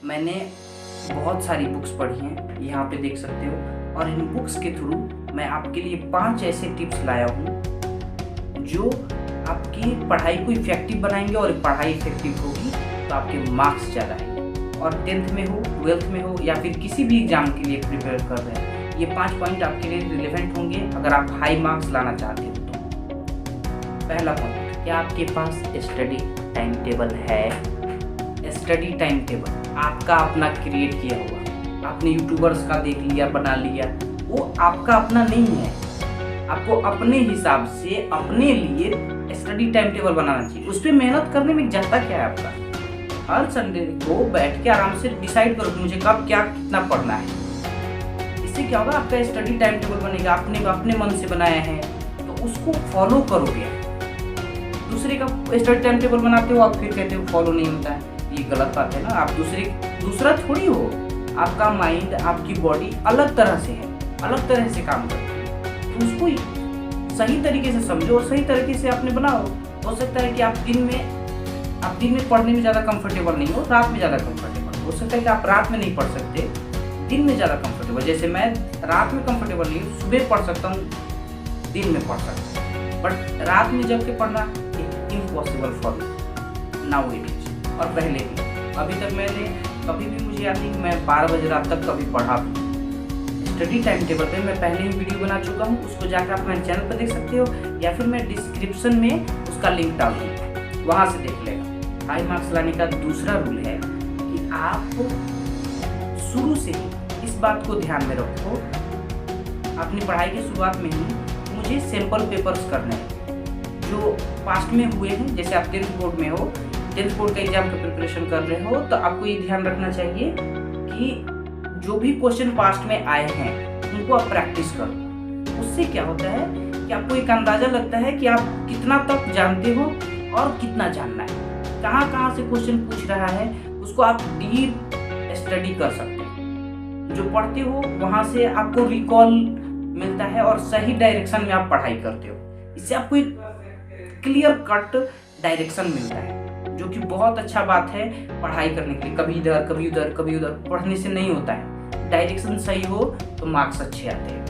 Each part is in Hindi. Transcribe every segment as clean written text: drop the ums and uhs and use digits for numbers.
मैंने बहुत सारी बुक्स पढ़ी हैं, यहाँ पे देख सकते हो, और इन बुक्स के थ्रू मैं आपके लिए 5 ऐसे टिप्स लाया हूँ जो आपकी पढ़ाई को इफेक्टिव बनाएंगे, और पढ़ाई इफेक्टिव होगी तो आपके मार्क्स ज़्यादा आएंगे। और 10th में हो, 12th में हो, या फिर किसी भी एग्जाम के लिए प्रिपेयर कर रहे हैं, ये 5 पॉइंट आपके लिए रिलेवेंट होंगे अगर आप हाई मार्क्स लाना चाहते हो तो। पहला पॉइंट, क्या आपके पास स्टडी टाइम टेबल है? स्टडी टाइम टेबल आपका अपना क्रिएट किया हुआ, आपने यूट्यूबर्स का देख लिया, बना लिया, वो आपका अपना नहीं है। आपको अपने हिसाब से अपने लिए स्टडी टाइम टेबल बनाना चाहिए। उस पर मेहनत करने में जाता क्या है आपका? हर संडे को बैठ के आराम से डिसाइड करो मुझे कब क्या कितना पढ़ना है। इससे क्या होगा, आपका स्टडी टाइम टेबल बनेगा, आपने अपने मन से बनाया है तो उसको फॉलो करोगे। दूसरे का स्टडी टाइम टेबल बनाते हो आप फिर कहते हो फॉलो नहीं होता है, ये गलत बात है ना। आप दूसरा थोड़ी हो, आपका माइंड, आपकी बॉडी अलग तरह से है, अलग तरह से काम करती है, तो उसको सही तरीके से समझो और सही तरीके से आपने बनाओ। हो सकता है कि आप दिन में पढ़ने में ज़्यादा कंफर्टेबल नहीं हो, रात में ज़्यादा कंफर्टेबल हो सकता है कि आप रात में नहीं पढ़ सकते, दिन में ज़्यादा कंफर्टेबल। जैसे मैं रात में कंफर्टेबल नहीं हूँ, सुबह पढ़ सकता हूँ, दिन में पढ़ सकता हूँ, बट रात में जब के पढ़ना impossible for now it is. और पहले भी अभी तक मैंने कभी भी, मुझे याद नहीं कि मैं 12 बजे रात तक कभी पढ़ा भी। स्टडी टाइम टेबल पे मैं पहले ही वीडियो बना चुका हूँ, उसको जाकर आप मेरे चैनल पर देख सकते हो, या फिर मैं डिस्क्रिप्शन में उसका लिंक डाल दूँगा, वहाँ से देख लेगा। हाई मार्क्स लाने का दूसरा रूल है कि आप शुरू से ही इस बात को ध्यान में रखो, अपनी पढ़ाई की शुरुआत में ही मुझे सैम्पल पेपर्स करने हैं जो पास्ट में हुए हैं। जैसे आप 10th बोर्ड में हो, 10th बोर्ड का एग्जाम का प्रिपरेशन कर रहे हो, तो आपको ये ध्यान रखना चाहिए कि जो भी क्वेश्चन पास्ट में आए हैं उनको आप प्रैक्टिस करो। उससे क्या होता है कि आपको एक अंदाजा लगता है कि आप कितना तक जानते हो और कितना जानना है, कहाँ से क्वेश्चन पूछ रहा है, उसको आप डीप स्टडी कर सकते हो। जो पढ़ते हो वहाँ से आपको रिकॉल मिलता है और सही डायरेक्शन में आप पढ़ाई करते हो। इससे आपको एक क्लियर कट डायरेक्शन मिलता है, जो कि बहुत अच्छा बात है पढ़ाई करने के लिए। कभी इधर कभी उधर कभी उधर पढ़ने से नहीं होता है, डायरेक्शन सही हो तो मार्क्स अच्छे आते हैं।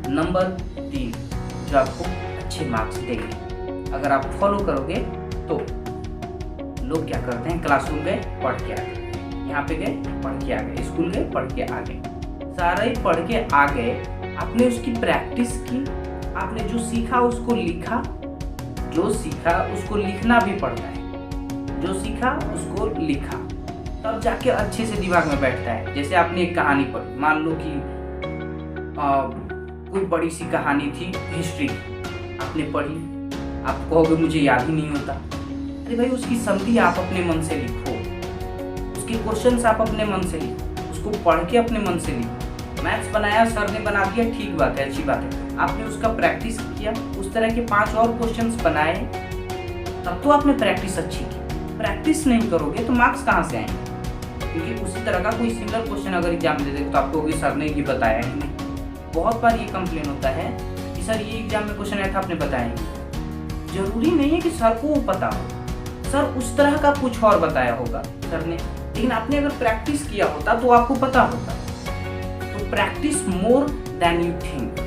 नंबर 3, जो आपको अच्छे मार्क्स देंगे अगर आप फॉलो करोगे तो। लोग क्या करते हैं, क्लासरूम गए पढ़ के आ गए, यहाँ पे गए पढ़ के आ गए, स्कूल गए पढ़ के आ गए, सारा ही पढ़ के आ गए, आपने उसकी प्रैक्टिस की, आपने जो सीखा उसको लिखा, जो सीखा उसको लिखना भी पड़ता है, जो सीखा उसको लिखा, तब जाके अच्छे से दिमाग में बैठता है। जैसे आपने एक कहानी पढ़ी, मान लो कि कोई बड़ी सी कहानी थी हिस्ट्री की, आपने पढ़ी, आप कहोगे मुझे याद ही नहीं होता। अरे भाई, उसकी समरी आप अपने मन से लिखो, उसके क्वेश्चंस आप अपने मन से लिखो, उसको पढ़ के अपने मन से लिखो। मैथ्स बनाया, सर ने बना दिया, ठीक बात है, अच्छी बात है, आपने उसका प्रैक्टिस किया, उस तरह के 5 और क्वेश्चंस बनाए, तब तो आपने प्रैक्टिस अच्छी की। प्रैक्टिस नहीं करोगे तो मार्क्स कहाँ से आएंगे? क्योंकि उसी तरह का कोई सिमिलर क्वेश्चन अगर एग्जाम दे दे तो आपको होगी सर ने ये बताया ही नहीं। बहुत बार ये कंप्लेन होता है कि सर ये एग्जाम में क्वेश्चन आया था आपने बताया नहीं। जरूरी नहीं है कि सर को वो पता हो, सर उस तरह का कुछ और बताया होगा सर ने, लेकिन आपने अगर प्रैक्टिस किया होता तो आपको पता होता। तो practice more than you think.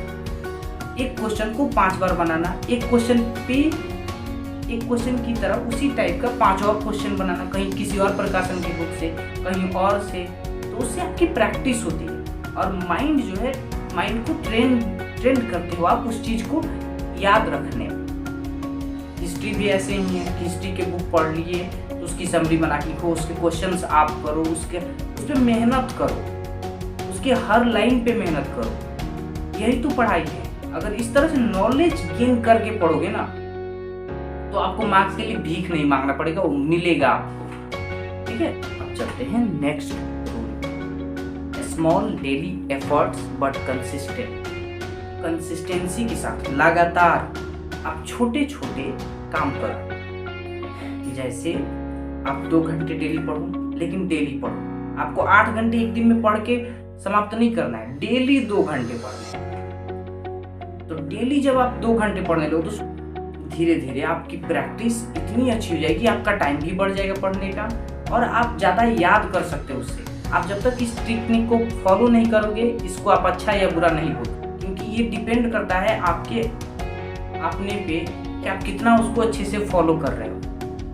एक क्वेश्चन को 5 बार बनाना, एक क्वेश्चन की तरह उसी टाइप का 5 और क्वेश्चन बनाना, कहीं किसी और प्रकाशन की बुक से, कहीं और से, तो उससे आपकी प्रैक्टिस होती है और माइंड जो है, माइंड को ट्रेंड करते हो आप उस चीज को याद रखने। हिस्ट्री भी ऐसे ही है, हिस्ट्री के बुक पढ़ लिए तो उसकी समरी बना के लिखो, उसके क्वेश्चंस आप करो, उस पर मेहनत करो, उसके हर लाइन पे मेहनत करो। यही तो पढ़ाई है। अगर इस तरह से नॉलेज गेन करके पढ़ोगे ना तो आपको मार्क्स के लिए भीख नहीं मांगना पड़ेगा, वो मिलेगा आपको। ठीक है, अब चलते हैं next rule, small daily efforts but consistent. Consistency के साथ लगातार आप छोटे छोटे काम करो। जैसे आप 2 घंटे डेली पढ़ो, लेकिन डेली पढ़ो। आपको 8 घंटे एक दिन में पढ़ के समाप्त नहीं करना है, डेली 2 घंटे पढ़ने। तो डेली जब आप 2 घंटे पढ़ने लगो तो धीरे धीरे आपकी प्रैक्टिस इतनी अच्छी हो जाएगी, आपका टाइम भी बढ़ जाएगा पढ़ने का, और आप ज़्यादा याद कर सकते हो उससे। आप जब तक इस टेक्निक को फॉलो नहीं करोगे, इसको आप अच्छा या बुरा नहीं बोलोगे, क्योंकि ये डिपेंड करता है आपके अपने पे कि आप कितना उसको अच्छे से फॉलो कर रहे हो।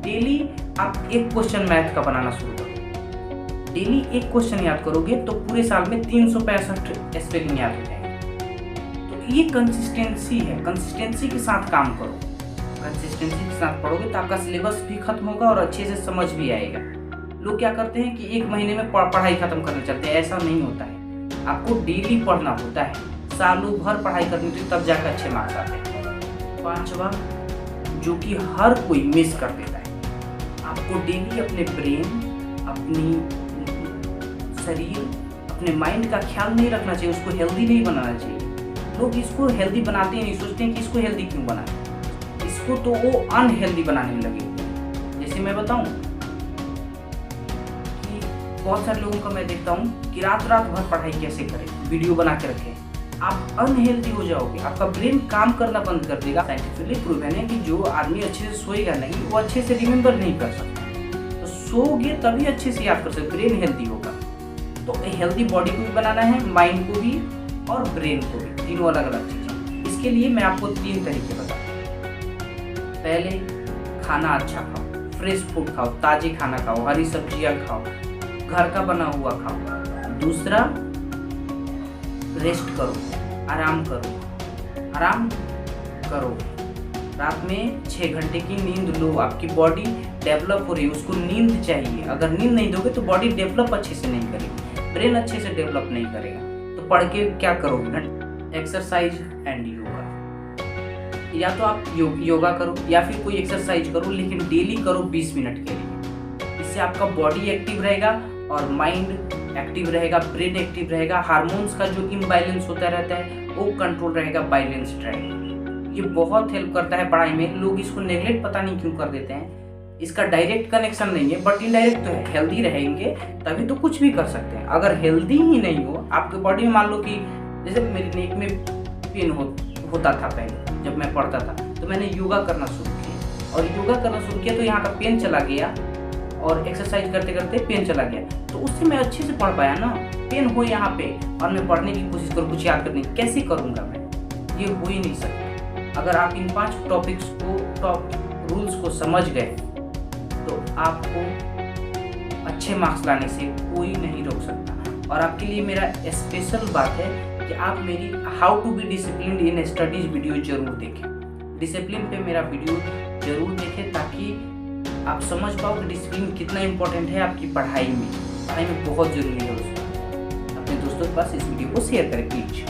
डेली आप एक क्वेश्चन मैथ का बनाना शुरू करो। डेली एक क्वेश्चन याद करोगे तो पूरे साल में 365 स्पेलिंग याद हो जाएंगे। तो ये कंसिस्टेंसी है, कंसिस्टेंसी के साथ काम करो। कंसिस्टेंसी के साथ पढ़ोगे तो आपका सिलेबस भी खत्म होगा और अच्छे से समझ भी आएगा। लोग क्या करते हैं कि एक महीने में पढ़ाई खत्म करना चाहते हैं, ऐसा नहीं होता है। आपको डेली पढ़ना होता है, सालों भर पढ़ाई करनी होती है, तब जाकर अच्छे मार्क्स आते हैं। पांचवा, जो कि हर कोई मिस कर देता है, आपको डेली अपने ब्रेन, अपनी शरीर, अपने माइंड का ख्याल नहीं रखना चाहिए, उसको हेल्दी नहीं बनाना चाहिए। लोग इसको हेल्दी बनाते ही नहीं, सोचते हैं कि इसको हेल्दी क्यों बनाए, इसको तो वो अनहेल्दी बनाने लगे। जैसे मैं बताऊं कि बहुत सारे लोगों का मैं देखता हूं कि रात भर पढ़ाई कैसे करें, वीडियो बना के रखें। आप अनहेल्दी हो जाओगे, आपका ब्रेन काम करना बंद कर देगा। साइंटिफिकली प्रूवन है कि जो आदमी अच्छे से सोएगा नहीं, वो अच्छे से रिमेम्बर नहीं कर सकता। तो सोओगे तभी अच्छे से याद कर सकते, ब्रेन हेल्दी होगा। तो हेल्दी बॉडी को भी बनाना है, माइंड को भी और ब्रेन को भी, तीनों अलग अलग चीज़ें। इसके लिए मैं आपको 3 तरीके बताऊँ। पहले, खाना अच्छा खाओ, फ्रेश फूड खाओ, ताजे खाना खाओ, हरी सब्जियां खाओ, घर का बना हुआ खाओ। दूसरा, रेस्ट करो, आराम करो। रात में 6 घंटे की नींद लो। आपकी बॉडी डेवलप हो रही है, उसको नींद चाहिए। अगर नींद नहीं दोगे तो बॉडी डेवलप अच्छे से नहीं करेगी, ब्रेन अच्छे से डेवलप नहीं करेगा। तो पढ़ के क्या करोगे? Exercise and yoga. या तो आप योगा करो या फिर कोई एक्सरसाइज करो, लेकिन डेली करो 20 मिनट के लिए। इससे आपका बॉडी एक्टिव रहेगा और माइंड एक्टिव रहेगा, ब्रेन एक्टिव रहेगा। हार्मोन्स का जो इम्बैलेंस होता रहता है वो कंट्रोल रहेगा, बैलेंस्ड रहेगा। ये बहुत हेल्प करता है पढ़ाई में। लोग इसको नेगलेक्ट पता नहीं क्यों कर देते हैं। इसका डायरेक्ट कनेक्शन नहीं है, बट इनडायरेक्ट तो है। हेल्दी रहेंगे तभी तो कुछ भी कर सकते हैं। अगर हेल्दी ही नहीं हो आपके बॉडी में, मान लो कि जैसे मेरी नेक में पेन होता था पहले जब मैं पढ़ता था, तो मैंने योगा करना शुरू किया और योगा करना शुरू किया तो यहाँ का पेन चला गया और एक्सरसाइज करते करते पेन चला गया। तो उससे मैं अच्छे से पढ़ पाया ना। पेन हो यहाँ पे और मैं पढ़ने की कोशिश करूँ, कुछ याद करने की, कैसे करूँगा मैं? ये हो ही नहीं सकता। अगर आप इन 5 टॉपिक्स को, टॉप रूल्स को समझ गए तो आपको अच्छे मार्क्स लाने से कोई नहीं रोक सकता। और आपके लिए मेरा स्पेशल बात है कि आप मेरी how to be disciplined in studies video जरूर देखें। डिसिप्लिन पे मेरा वीडियो जरूर देखें ताकि आप समझ पाओ कि डिसिप्लिन कितना इंपॉर्टेंट है आपकी पढ़ाई में बहुत ज़रूरी है। उसको अपने दोस्तों के पास इस वीडियो को शेयर करें प्लीज।